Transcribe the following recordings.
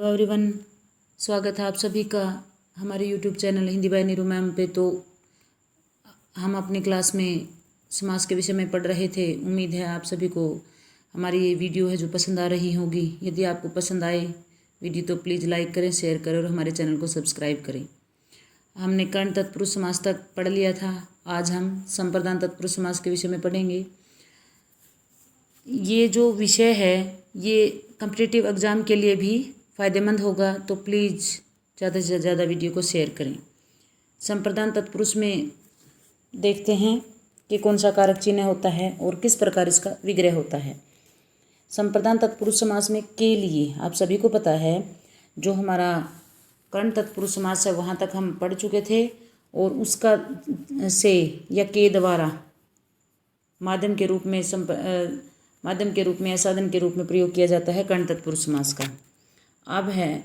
Hello everyone, स्वागत है आप सभी का हमारे YouTube channel Hindi by Neeru ma'am पे। तो हम अपनी क्लास में समास के विषय में पढ़ रहे थे। उम्मीद है आप सभी को हमारी ये वीडियो है जो पसंद आ रही होगी। यदि आपको पसंद आए वीडियो तो प्लीज़ लाइक करें, शेयर करें और हमारे चैनल को सब्सक्राइब करें। हमने कर्ण तत्पुरुष समास तक पढ़ लिया था। आज हम संप्रदान तत्पुरुष समास के विषय में पढ़ेंगे। ये जो विषय है ये कॉम्पिटिटिव एग्ज़ाम के लिए भी फ़ायदेमंद होगा, तो प्लीज़ ज़्यादा से ज़्यादा वीडियो को शेयर करें। संप्रदान तत्पुरुष में देखते हैं कि कौन सा कारक चिन्ह होता है और किस प्रकार इसका विग्रह होता है। संप्रदान तत्पुरुष समास में के लिए आप सभी को पता है, जो हमारा कर्ण तत्पुरुष समास है वहाँ तक हम पढ़ चुके थे, और उसका से या के द्वारा माध्यम के रूप में या साधन के रूप में प्रयोग किया जाता है कर्ण तत्पुरुष समास का। अब है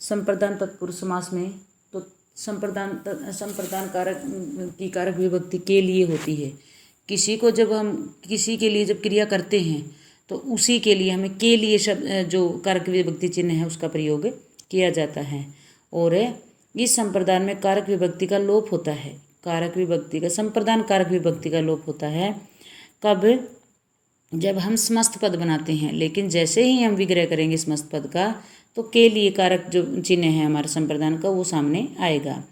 संप्रदान तत्पुरुष समास में, तो संप्रदान कारक की कारक विभक्ति के लिए होती है। किसी के लिए जब क्रिया करते हैं तो उसी के लिए हमें के लिए शब्द जो कारक विभक्ति चिन्ह है उसका प्रयोग किया जाता है। और इस संप्रदान में कारक विभक्ति का लोप होता है। संप्रदान कारक विभक्ति का लोप होता है कब? जब हम समस्त पद बनाते हैं। लेकिन जैसे ही हम विग्रह करेंगे समस्त पद का, तो के लिए कारक जो चिन्ह है हमारे संप्रदान का वो सामने आएगा।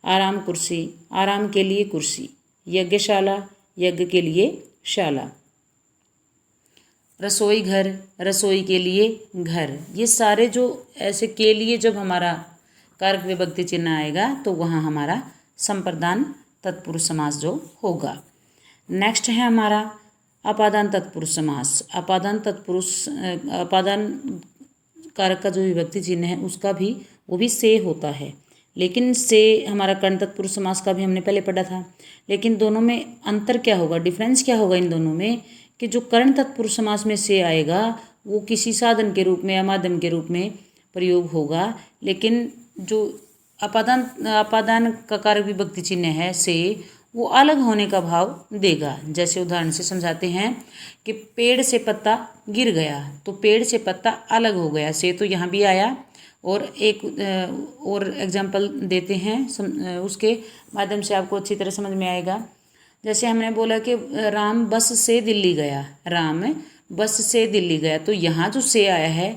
आराम कुर्सी, आराम के लिए कुर्सी। यज्ञशाला, यज्ञ के लिए शाला। रसोई घर, रसोई के लिए घर। ये सारे जो ऐसे के लिए जब हमारा कारक विभक्ति चिन्ह आएगा तो वहाँ हमारा संप्रदान तत्पुरुष समास जो होगा। नेक्स्ट है हमारा अपादान तत्पुरुष समास। अपादान कारक का जो विभक्ति चिन्ह है उसका भी वो भी से होता है। लेकिन से हमारा कर्ण तत्पुरुष समास का भी हमने पहले पढ़ा था। लेकिन दोनों में अंतर क्या होगा, डिफरेंस क्या होगा इन दोनों में, कि जो कर्ण तत्पुरुष समास में से आएगा वो किसी साधन के रूप में या माध्यम के रूप में प्रयोग होगा। लेकिन जो अपादान का कारक विभक्ति चिन्ह है से, वो अलग होने का भाव देगा। जैसे उदाहरण से समझाते हैं कि पेड़ से पत्ता गिर गया, तो पेड़ से पत्ता अलग हो गया, से तो यहाँ भी आया। और एक और एग्जाम्पल देते हैं, उसके माध्यम से आपको अच्छी तरह समझ में आएगा। जैसे हमने बोला कि राम बस से दिल्ली गया, राम बस से दिल्ली गया, तो यहाँ जो से आया है,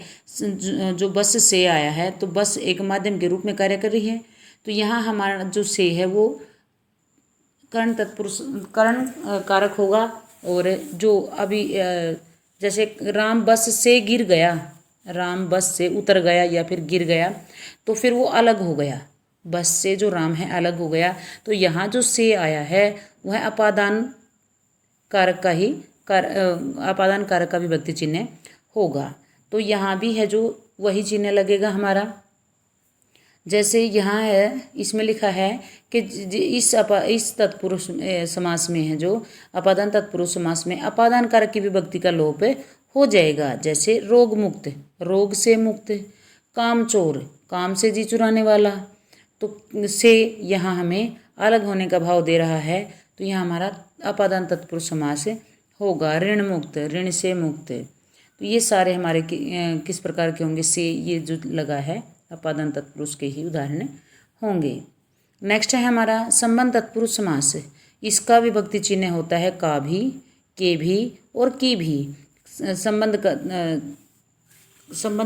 जो बस से आया है, तो बस एक माध्यम के रूप में कार्य कर रही है। तो यहाँ हमारा जो से है वो कर्ण कारक होगा। और जो अभी जैसे राम बस से गिर गया, राम बस से उतर गया या फिर गिर गया, तो फिर वो अलग हो गया, बस से जो राम है अलग हो गया। तो यहाँ जो से आया है वह अपादान कारक का विभक्ति चिन्ह होगा। तो यहाँ भी है जो वही चिन्ह लगेगा हमारा। जैसे यहाँ है, इसमें लिखा है कि इस तत्पुरुष समास में है, जो अपादान तत्पुरुष समास में अपादान कारक की विभक्ति का लोप हो जाएगा। जैसे रोग मुक्त, रोग से मुक्त। कामचोर, काम से जी चुराने वाला। तो से यहाँ हमें अलग होने का भाव दे रहा है, तो यहाँ हमारा अपादान तत्पुरुष समास होगा। ऋण मुक्त, ऋण से मुक्त। तो ये सारे हमारे किस प्रकार के होंगे, से ये जो लगा है अपादान तत्पुरुष के ही उदाहरण होंगे। नेक्स्ट है हमारा संबंध तत्पुरुष समास। इसका विभक्ति चिन्ह होता है का भी, के भी और की भी। संबंध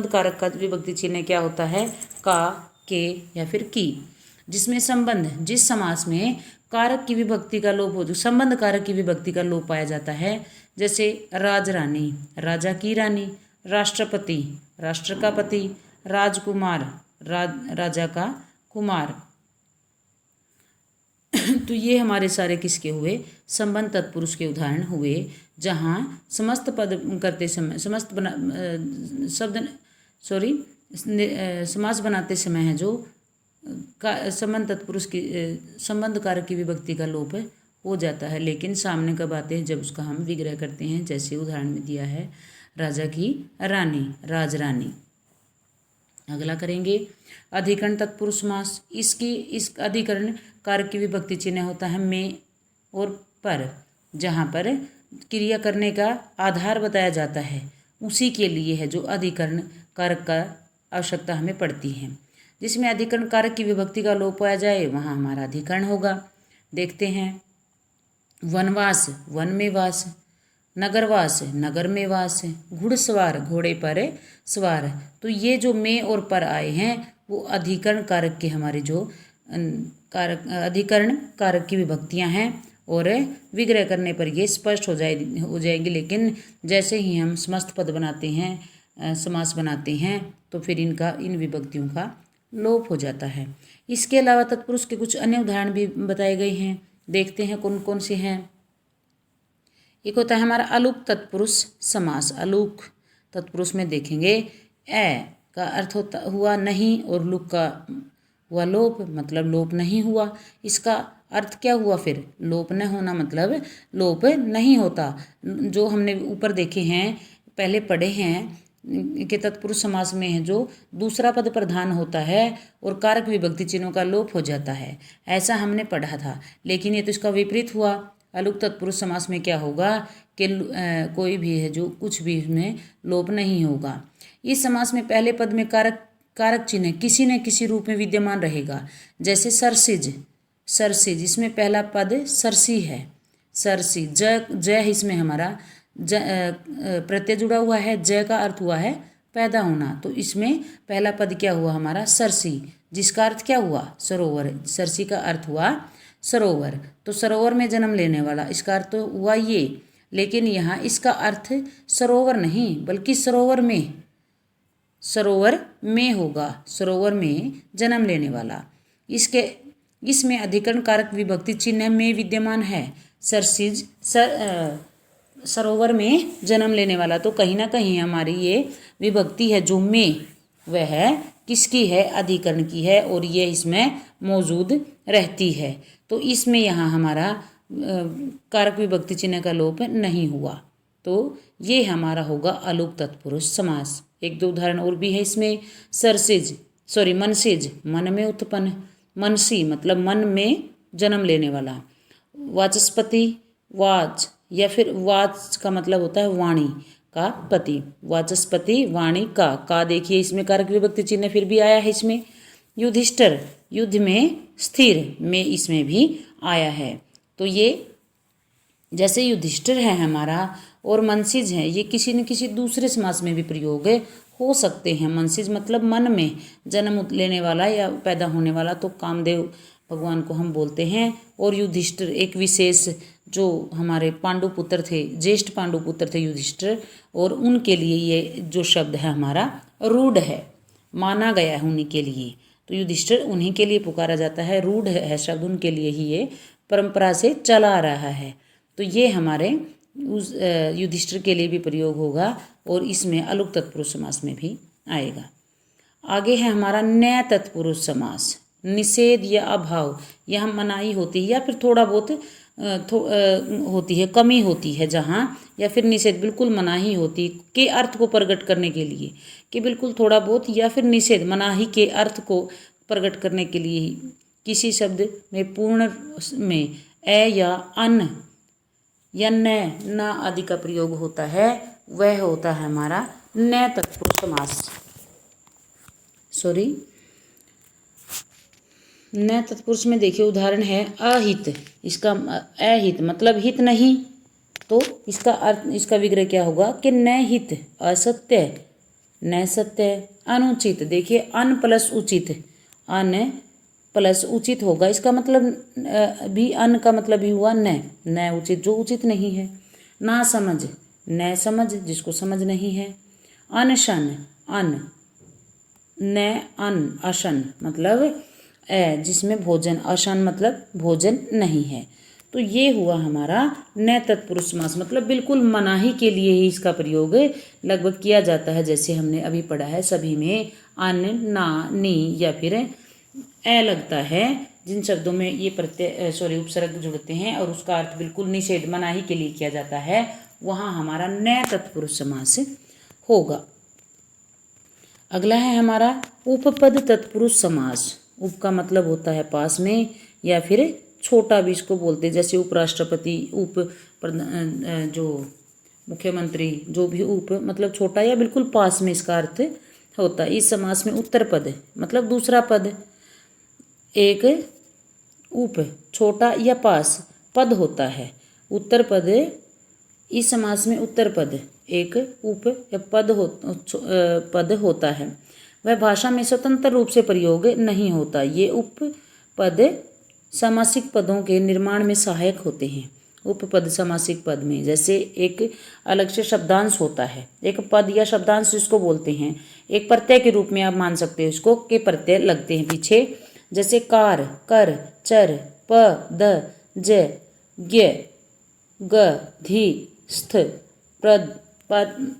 कारक का विभक्ति चिन्ह क्या होता है, का, के या फिर की। जिसमें संबंध, जिस समास में कारक की विभक्ति का लोप हो, जो संबंध कारक की विभक्ति का लोप पाया जाता है। जैसे राजरानी, राजा की रानी। राष्ट्रपति, राष्ट्र का पति। राजकुमार, राजा का कुमार। तो ये हमारे सारे किसके हुए, संबंध तत्पुरुष के उदाहरण हुए, जहाँ समस्त पद करते समय समास बनाते समय है जो संबंध तत्पुरुष की संबंध कारक की विभक्ति का लोप हो जाता है। लेकिन सामने कब आते हैं, जब उसका हम विग्रह करते हैं। जैसे उदाहरण में दिया है राजा की रानी, राजरानी। अगला करेंगे अधिकरण तत्पुरुष समास। इस अधिकरण कारक की विभक्ति चिन्ह होता है में और पर। जहाँ पर क्रिया करने का आधार बताया जाता है उसी के लिए है जो अधिकरण कारक का आवश्यकता हमें पड़ती है। जिसमें अधिकरण कारक की विभक्ति का लोप पाया जाए वहाँ हमारा अधिकरण होगा। देखते हैं, वनवास, वन में वास, नगरवास, नगर में वास, घुड़सवार, घोड़े पर सवार। तो ये जो में और पर आए हैं वो अधिकरण कारक के हमारे जो कारक अधिकरण कारक की विभक्तियां हैं और विग्रह करने पर ये स्पष्ट हो जाएंगी। लेकिन जैसे ही हम समस्त पद बनाते हैं, समास बनाते हैं, तो फिर इन विभक्तियों का लोप हो जाता है। इसके अलावा तत्पुरुष के कुछ अन्य उदाहरण भी बताए गए हैं। देखते हैं कौन कौन से हैं। एक होता है हमारा अलूक तत्पुरुष समास। अलूक तत्पुरुष में देखेंगे ए का अर्थ हुआ नहीं और लुक का हुआ लोप, मतलब लोप नहीं हुआ। इसका अर्थ क्या हुआ फिर? लोप न होना मतलब लोप नहीं होता। जो हमने ऊपर देखे हैं, पहले पढ़े हैं कि तत्पुरुष समास में है जो दूसरा पद प्रधान होता है और कारक विभक्ति चिन्हों का लोप हो जाता है, ऐसा हमने पढ़ा था। लेकिन ये तो इसका विपरीत हुआ। अलुक तत्पुरुष समास में क्या होगा कि कोई भी है जो कुछ भी इसमें लोप नहीं होगा। इस समास में पहले पद में कारक चिन्ह किसी न किसी रूप में विद्यमान रहेगा। जैसे सरसिज, सरसिज इसमें पहला पद सरसी है, सरसी। ज इसमें हमारा प्रत्यय जुड़ा हुआ है, ज का अर्थ हुआ है पैदा होना। तो इसमें पहला पद क्या हुआ हमारा? सरसी, जिसका अर्थ क्या हुआ? सरोवर। सरसी का अर्थ हुआ सरोवर। तो सरोवर में जन्म लेने वाला, इसका अर्थ तो हुआ ये। लेकिन यहाँ इसका अर्थ सरोवर नहीं बल्कि सरोवर में होगा, सरोवर में जन्म लेने वाला। इसमें अधिकरण कारक विभक्ति चिन्ह में विद्यमान है। सरसिज सरोवर में जन्म लेने वाला। तो कहीं ना कहीं हमारी ये विभक्ति है जो में, वह किसकी है? अधिकरण की है और ये इसमें मौजूद रहती है। तो इसमें यहाँ हमारा कारक विभक्ति चिन्ह का लोप नहीं हुआ। तो ये हमारा होगा अलुक तत्पुरुष समास। एक दो उदाहरण और भी है इसमें। मनसिज, मन में उत्पन्न। मनसी मतलब मन में जन्म लेने वाला। वाचस्पति, वाच या फिर वाच का मतलब होता है वाणी का पति। वाचस्पति वाणी का देखिए इसमें कारक विभक्ति चिन्ह फिर भी आया है इसमें। युधिष्ठिर, युद्ध में स्थिर में इसमें भी आया है। तो ये जैसे युधिष्ठिर है हमारा और मनसिज है, ये किसी न किसी दूसरे समास में भी प्रयोग हो सकते हैं। मनसिज मतलब मन में जन्म लेने वाला या पैदा होने वाला, तो कामदेव भगवान को हम बोलते हैं। और युधिष्ठिर एक विशेष जो हमारे पांडुपुत्र थे, ज्येष्ठ पांडुपुत्र थे युधिष्ठिर, और उनके लिए ये जो शब्द है हमारा रूढ़ है, माना गया है उन्हीं के लिए। तो युधिष्ठिर उन्हीं के लिए पुकारा जाता है, रूढ़ है शब्द, उनके लिए ही ये परंपरा से चला आ रहा है। तो ये हमारे उस युधिष्ठिर के लिए भी प्रयोग होगा और इसमें अलुक तत्पुरुष समास में भी आएगा। आगे है हमारा नय तत्पुरुष समास। निषेध या अभाव, यहाँ मनाही होती है या फिर थोड़ा बहुत होती है, कमी होती है जहाँ, या फिर निषेध बिल्कुल मनाही होती के अर्थ को प्रकट करने के लिए, कि बिल्कुल थोड़ा बहुत, या फिर निषेध मनाही के अर्थ को प्रकट करने के लिए ही किसी शब्द में पूर्ण में ए या अन या न आदि का प्रयोग होता है, वह होता है हमारा नय तत्पुरुष समास। नय तत्पुरुष में देखिए उदाहरण है अहित। इसका अहित मतलब हित नहीं, तो इसका अर्थ, इसका विग्रह क्या होगा कि न हित, असत्य, न सत्य, अनुचित। देखिए अन प्लस उचित, अन प्लस उचित होगा। इसका मतलब भी अन का मतलब ही हुआ न उचित, जो उचित नहीं है। ना समझ, न समझ, जिसको समझ नहीं है। अनशन, अन, न अन, अशन मतलब जिसमें भोजन, अशन मतलब भोजन नहीं है। तो ये हुआ हमारा न तत्पुरुष समास, मतलब बिल्कुल मनाही के लिए ही इसका प्रयोग लगभग किया जाता है। जैसे हमने अभी पढ़ा है, सभी में अन, ना, नी या फिर ए लगता है, जिन शब्दों में ये उपसर्ग जुड़ते हैं और उसका अर्थ बिल्कुल निषेध मनाही के लिए किया जाता है, वहाँ हमारा न तत्पुरुष समास होगा। अगला है हमारा उपपद तत्पुरुष समास। उप का मतलब होता है पास में, या फिर छोटा भी इसको बोलते हैं। जैसे उपराष्ट्रपति, जो मुख्यमंत्री, जो भी उप मतलब छोटा या बिल्कुल पास में इसका अर्थ होता है। इस समास में उत्तर पद मतलब दूसरा पद एक उप छोटा या पास पद होता है। उत्तर पद इस समास में उत्तर पद एक उप या पद होता है। वह भाषा में स्वतंत्र रूप से प्रयोग नहीं होता। ये उपपद समासिक पदों के निर्माण में सहायक होते हैं। उपपद समासिक पद में जैसे एक अलग से शब्दांश होता है, एक पद या शब्दांश जिसको बोलते हैं, एक प्रत्यय के रूप में आप मान सकते हो इसको, के प्रत्यय लगते हैं पीछे, जैसे कार, कर, चर, प, द, ज, ज्ञ, ग, धी, स्थ, प्रद, पद,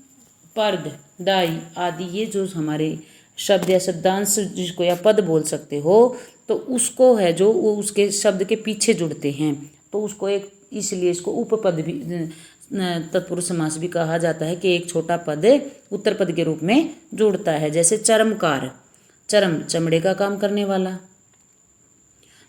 पर्द, दाई आदि। ये जो हमारे शब्द या शब्दांश जिसको या पद बोल सकते हो, तो उसको है जो वो उसके शब्द के पीछे जुड़ते हैं, तो उसको एक, इसलिए इसको उपपद भी तत्पुरुष समास भी कहा जाता है कि एक छोटा पद उत्तर पद के रूप में जुड़ता है। जैसे चर्मकार, चर्म चमड़े का काम करने वाला।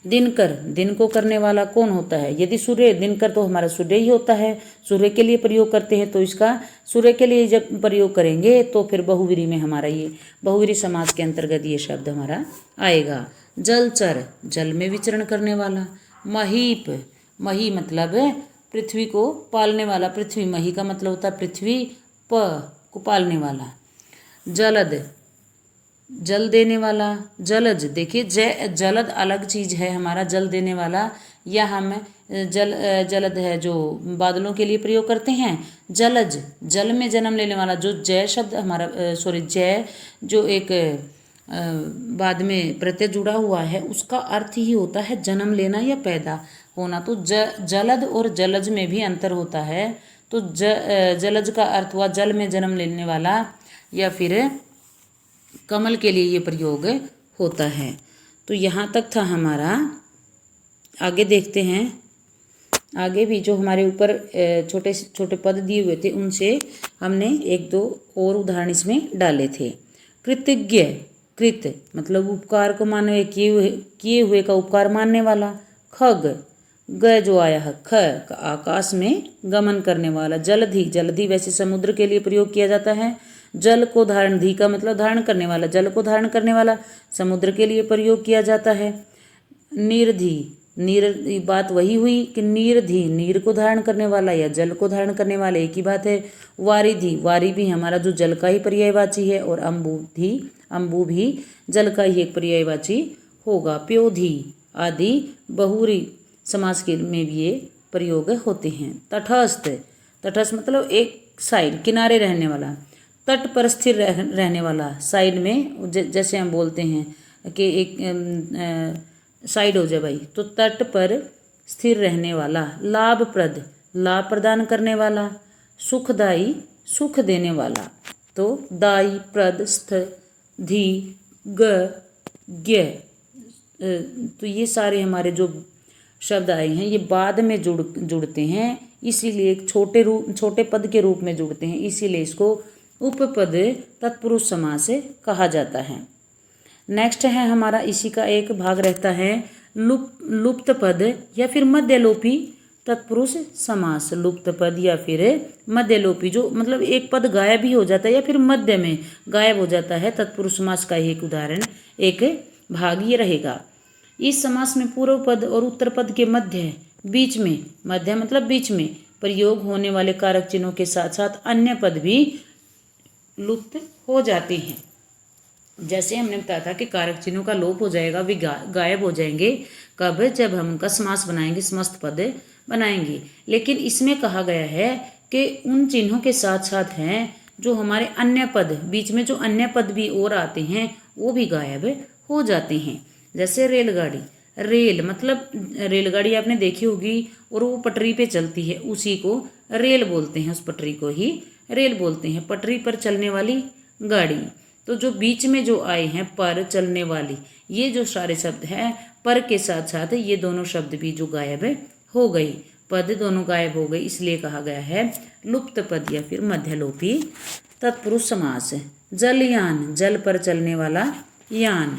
दिनकर, दिन को करने वाला कौन होता है? यदि सूर्य, दिनकर तो हमारा सूर्य ही होता है, सूर्य के लिए प्रयोग करते हैं, तो इसका सूर्य के लिए जब प्रयोग करेंगे तो फिर बहुवीरी में हमारा ये बहुवीरी समास के अंतर्गत ये शब्द हमारा आएगा। जलचर, जल में विचरण करने वाला। महीप, मही मतलब पृथ्वी को पालने वाला, पृथ्वी, मही का मतलब होता है पृथ्वी, प को पालने वाला। जलद, जल देने वाला। जलज, देखिए जलद अलग चीज है हमारा, जल देने वाला, या हम जलद है जो बादलों के लिए प्रयोग करते हैं। जलज, जल में जन्म लेने वाला। जो जय शब्द हमारा जय जो एक बाद में प्रत्यय जुड़ा हुआ है, उसका अर्थ ही होता है जन्म लेना या पैदा होना। तो जलद और जलज में भी अंतर होता है। तो जलज का अर्थ हुआ जल में जन्म लेने वाला, या फिर कमल के लिए ये प्रयोग होता है। तो यहाँ तक था हमारा। आगे देखते हैं, आगे भी जो हमारे ऊपर छोटे छोटे पद दिए हुए थे उनसे हमने एक दो और उदाहरण इसमें डाले थे। कृतज्ञ, कृत मतलब उपकार को मानवे, किए हुए का उपकार मानने वाला। खग, ग जो आया है, ख आकाश में गमन करने वाला। जलधि, जलधि वैसे समुद्र के लिए प्रयोग किया जाता है। जल को धारण, धी का मतलब धारण करने वाला, जल को धारण करने वाला समुद्र के लिए प्रयोग किया जाता है। निर्धि, नीर बात वही हुई कि निर्धि नीर को धारण करने वाला या जल को धारण करने वाला, एक ही बात है। वारिधि, वारी भी हमारा जो जल का ही पर्यायवाची है, और अम्बुधि, अम्बु भी जल का ही एक पर्यायवाची होगा। प्योधि आदि बहुरी समास के में भी ये प्रयोग होते हैं। तटस्थ, तटस्थ मतलब एक साइड, किनारे रहने वाला। तट पर स्थिर रहने वाला, साइड में जैसे हम बोलते हैं कि एक साइड हो जाए भाई, तो तट पर स्थिर रहने वाला। लाभप्रद, लाभ प्रदान करने वाला। सुखदाई, सुख देने वाला। तो दाई, प्रद, स्थ, धी, ग, ज्ञ, तो ये सारे हमारे जो शब्द आए हैं ये बाद में जुड़ते हैं, इसीलिए एक छोटे पद के रूप में जुड़ते हैं, इसीलिए इसको उपपद तत्पुरुष समास कहा जाता है। नेक्स्ट है हमारा, इसी का एक भाग रहता है लुप्त पद या फिर मध्यलोपी तत्पुरुष समास। लुप्त पद या फिर मध्यलोपी, जो मतलब एक पद गायब ही हो जाता है या फिर मध्य में गायब हो जाता है, तत्पुरुष समास का ही एक उदाहरण, एक भाग ये रहेगा। इस समास में पूर्व पद और उत्तर पद के मध्य, बीच में, मध्य मतलब बीच में प्रयोग होने वाले कारक चिन्हों के साथ साथ अन्य पद भी लुप्त हो जाते हैं। जैसे हमने बताया था कि कारक चिन्हों का लोप हो जाएगा, वे गायब हो जाएंगे कब? जब हम उनका समास बनाएंगे, समस्त पद बनाएंगे। लेकिन इसमें कहा गया है कि उन चिन्हों के साथ साथ हैं जो हमारे अन्य पद, बीच में जो अन्य पद भी और आते हैं वो भी गायब हो जाते हैं। जैसे रेलगाड़ी, रेल मतलब रेलगाड़ी आपने देखी होगी और वो पटरी पे चलती है, उसी को रेल बोलते हैं, उस पटरी को ही रेल बोलते हैं, पटरी पर चलने वाली गाड़ी। तो जो बीच में जो आए हैं पर, चलने वाली, ये जो सारे शब्द हैं पर के साथ साथ ये दोनों शब्द भी जो गायब हो गई, पद दोनों गायब हो गए, इसलिए कहा गया है लुप्त पद या फिर मध्यलोपी तत्पुरुष समास। जलयान, जल पर चलने वाला यान।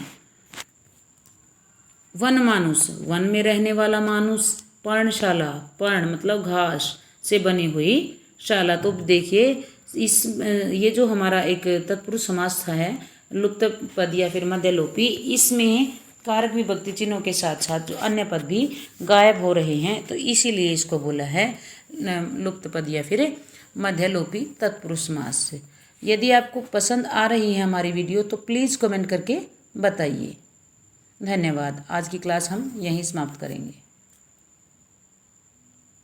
वन मानुष, वन में रहने वाला मानुष। पर्णशाला, पर्ण मतलब घास से बनी हुई शाला। तो देखिए इस ये जो हमारा एक तत्पुरुष समास है लुप्त पद या फिर मध्यलोपी, इसमें कारक विभक्ति चिन्हों के साथ साथ जो अन्य पद भी गायब हो रहे हैं, तो इसीलिए इसको बोला है लुप्त पद या फिर मध्यलोपी तत्पुरुष समास से। यदि आपको पसंद आ रही है हमारी वीडियो तो प्लीज़ कमेंट करके बताइए। धन्यवाद। आज की क्लास हम यहीं समाप्त करेंगे।